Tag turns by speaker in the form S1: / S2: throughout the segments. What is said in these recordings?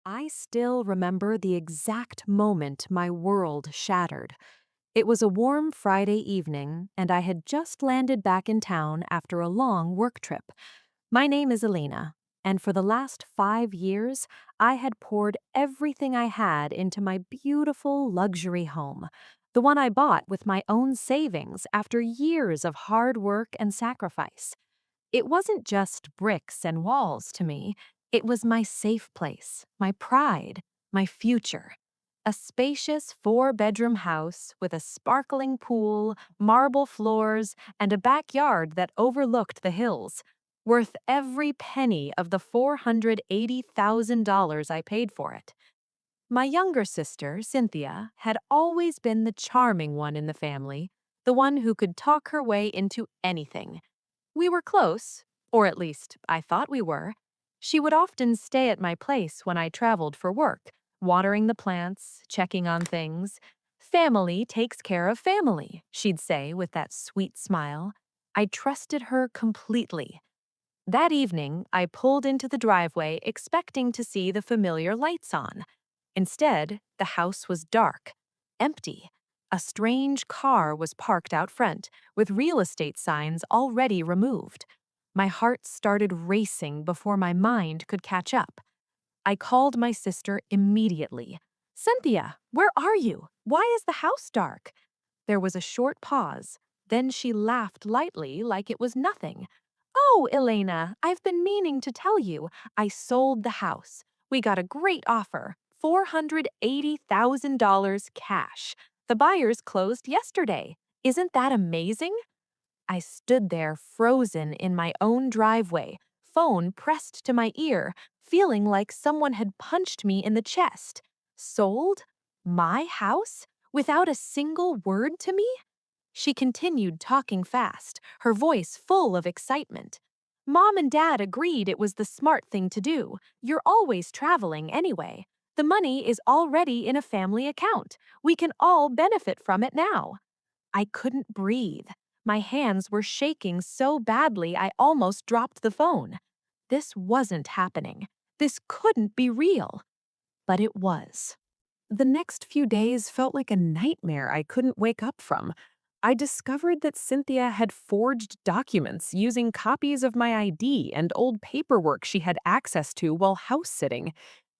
S1: I still remember the exact moment my world shattered. It was a warm Friday evening, and I had just landed back in town after a long work trip. My name is Elena, and for the last 5 years, I had poured everything I had into my beautiful luxury home, the one I bought with my own savings after years of hard work and sacrifice. It wasn't just bricks and walls to me. It was my safe place, my pride, my future. A spacious four-bedroom house with a sparkling pool, marble floors, and a backyard that overlooked the hills, worth every penny of the $480,000 I paid for it. My younger sister, Cynthia, had always been the charming one in the family, the one who could talk her way into anything. We were close, or at least I thought we were. She would often stay at my place when I traveled for work, watering the plants, checking on things. Family takes care of family, she'd say with that sweet smile. I trusted her completely. That evening, I pulled into the driveway expecting to see the familiar lights on. Instead, the house was dark, empty. A strange car was parked out front, with real estate signs already removed. My heart started racing before my mind could catch up. I called my sister immediately. "Cynthia, where are you? Why is the house dark?" There was a short pause. Then she laughed lightly like it was nothing. "Oh, Elena, I've been meaning to tell you. I sold the house. We got a great offer, $480,000 cash. The buyers closed yesterday. Isn't that amazing?" I stood there frozen in my own driveway, phone pressed to my ear, feeling like someone had punched me in the chest. Sold? My house? Without a single word to me? She continued talking fast, her voice full of excitement. "Mom and Dad agreed it was the smart thing to do. You're always traveling anyway. The money is already in a family account. We can all benefit from it now." I couldn't breathe. My hands were shaking so badly I almost dropped the phone. This wasn't happening. This couldn't be real. But it was. The next few days felt like a nightmare I couldn't wake up from. I discovered that Cynthia had forged documents using copies of my ID and old paperwork she had access to while house sitting.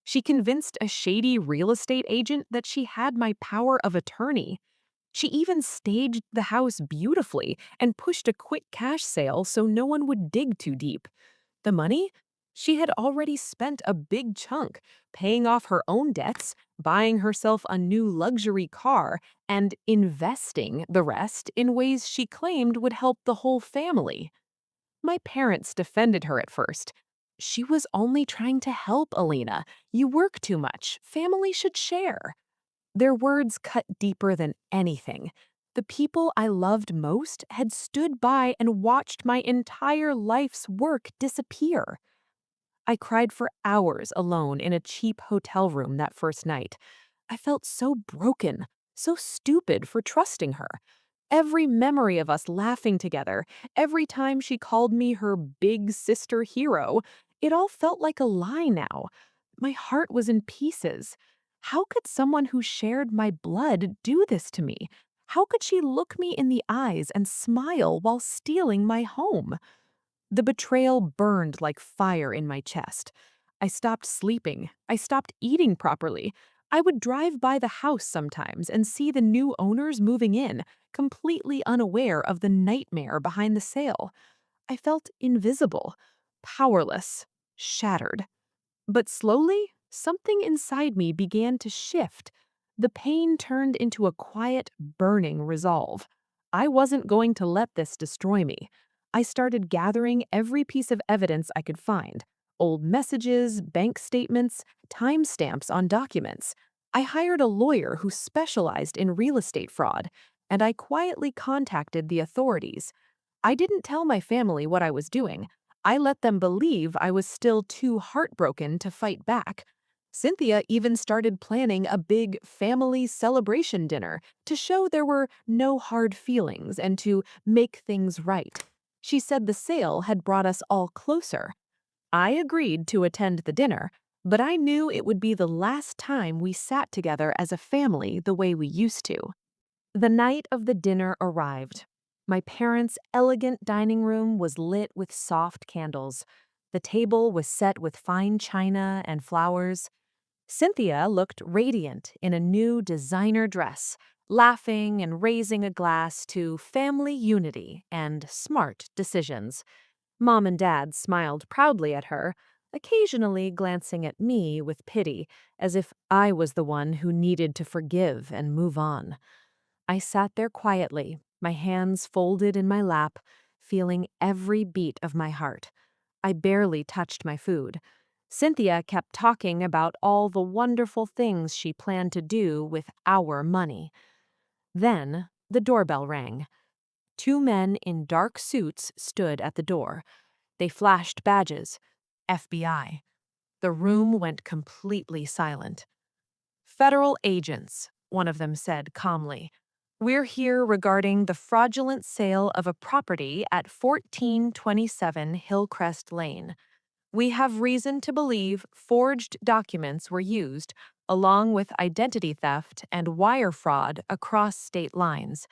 S1: She convinced a shady real estate agent that she had my power of attorney. She even staged the house beautifully and pushed a quick cash sale so no one would dig too deep. The money? She had already spent a big chunk, paying off her own debts, buying herself a new luxury car, and investing the rest in ways she claimed would help the whole family. My parents defended her at first. "She was only trying to help, Alina. You work too much. Family should share." Their words cut deeper than anything. The people I loved most had stood by and watched my entire life's work disappear. I cried for hours alone in a cheap hotel room that first night. I felt so broken, so stupid for trusting her. Every memory of us laughing together, every time she called me her big sister hero, it all felt like a lie now. My heart was in pieces. How could someone who shared my blood do this to me? How could she look me in the eyes and smile while stealing my home? The betrayal burned like fire in my chest. I stopped sleeping. I stopped eating properly. I would drive by the house sometimes and see the new owners moving in, completely unaware of the nightmare behind the sale. I felt invisible, powerless, shattered. But slowly, something inside me began to shift. The pain turned into a quiet, burning resolve. I wasn't going to let this destroy me. I started gathering every piece of evidence I could find: old messages, bank statements, timestamps on documents. I hired a lawyer who specialized in real estate fraud, and I quietly contacted the authorities. I didn't tell my family what I was doing. I let them believe I was still too heartbroken to fight back. Cynthia even started planning a big family celebration dinner to show there were no hard feelings and to make things right. She said the sale had brought us all closer. I agreed to attend the dinner. But I knew it would be the last time we sat together as a family the way we used to. The night of the dinner arrived. My parents' elegant dining room was lit with soft candles. The table was set with fine china and flowers. Cynthia looked radiant in a new designer dress, laughing and raising a glass to family unity and smart decisions. Mom and Dad smiled proudly at her, occasionally glancing at me with pity, as if I was the one who needed to forgive and move on. I sat there quietly, my hands folded in my lap, feeling every beat of my heart. I barely touched my food. Cynthia kept talking about all the wonderful things she planned to do with our money. Then the doorbell rang. Two men in dark suits stood at the door. They flashed badges. FBI. The room went completely silent. Federal agents, one of them said calmly. We're here regarding the fraudulent sale of a property at 1427 Hillcrest Lane. We have reason to believe forged documents were used, along with identity theft and wire fraud across state lines.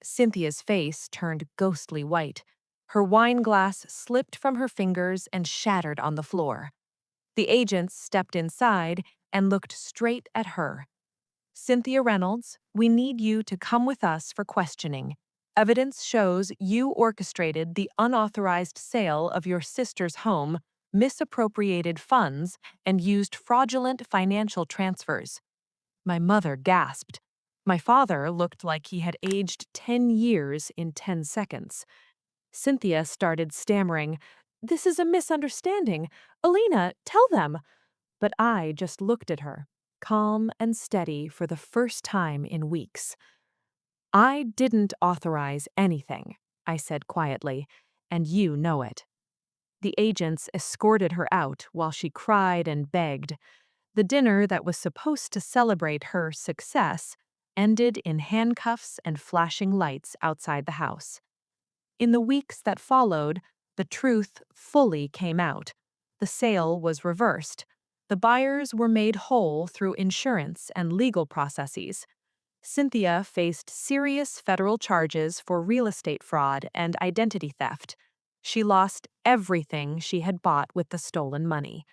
S1: Cynthia's face turned ghostly white. Her wine glass slipped from her fingers and shattered on the floor. The agents stepped inside and looked straight at her. Cynthia Reynolds, we need you to come with us for questioning. Evidence shows you orchestrated the unauthorized sale of your sister's home, misappropriated funds, and used fraudulent financial transfers. My mother gasped. My father looked like he had aged 10 years in 10 seconds. Cynthia started stammering. This is a misunderstanding. Alina, tell them. But I just looked at her, calm and steady for the first time in weeks. I didn't authorize anything, I said quietly, and you know it. The agents escorted her out while she cried and begged. The dinner that was supposed to celebrate her success ended in handcuffs and flashing lights outside the house. In the weeks that followed, the truth fully came out. The sale was reversed. The buyers were made whole through insurance and legal processes. Cynthia faced serious federal charges for real estate fraud and identity theft. She lost everything she had bought with the stolen money.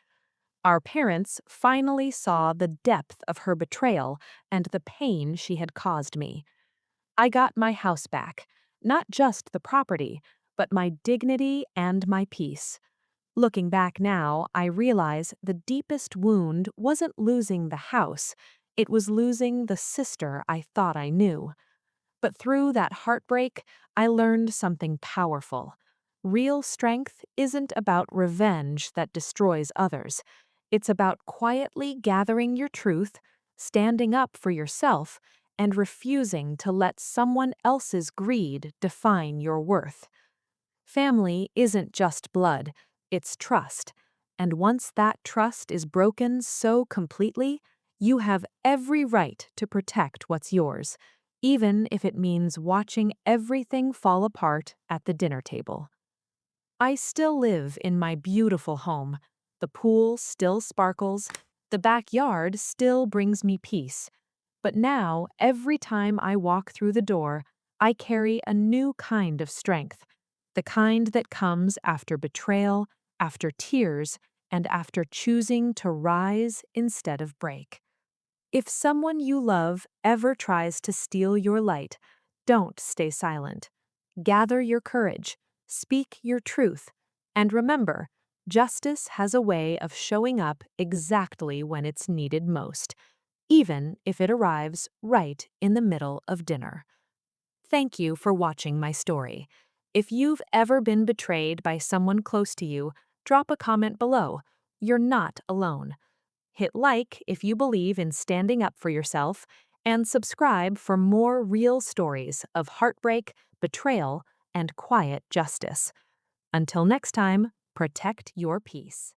S1: Our parents finally saw the depth of her betrayal and the pain she had caused me. I got my house back, not just the property, but my dignity and my peace. Looking back now, I realize the deepest wound wasn't losing the house, it was losing the sister I thought I knew. But through that heartbreak, I learned something powerful. Real strength isn't about revenge that destroys others. It's about quietly gathering your truth, standing up for yourself, and refusing to let someone else's greed define your worth. Family isn't just blood, it's trust. And once that trust is broken so completely, you have every right to protect what's yours, even if it means watching everything fall apart at the dinner table. I still live in my beautiful home. The pool still sparkles, the backyard still brings me peace. But now, every time I walk through the door, I carry a new kind of strength, the kind that comes after betrayal, after tears, and after choosing to rise instead of break. If someone you love ever tries to steal your light, don't stay silent. Gather your courage, speak your truth, and remember, justice has a way of showing up exactly when it's needed most, even if it arrives right in the middle of dinner. Thank you for watching my story. If you've ever been betrayed by someone close to you, drop a comment below. You're not alone. Hit like if you believe in standing up for yourself, and subscribe for more real stories of heartbreak, betrayal, and quiet justice. Until next time, protect your peace.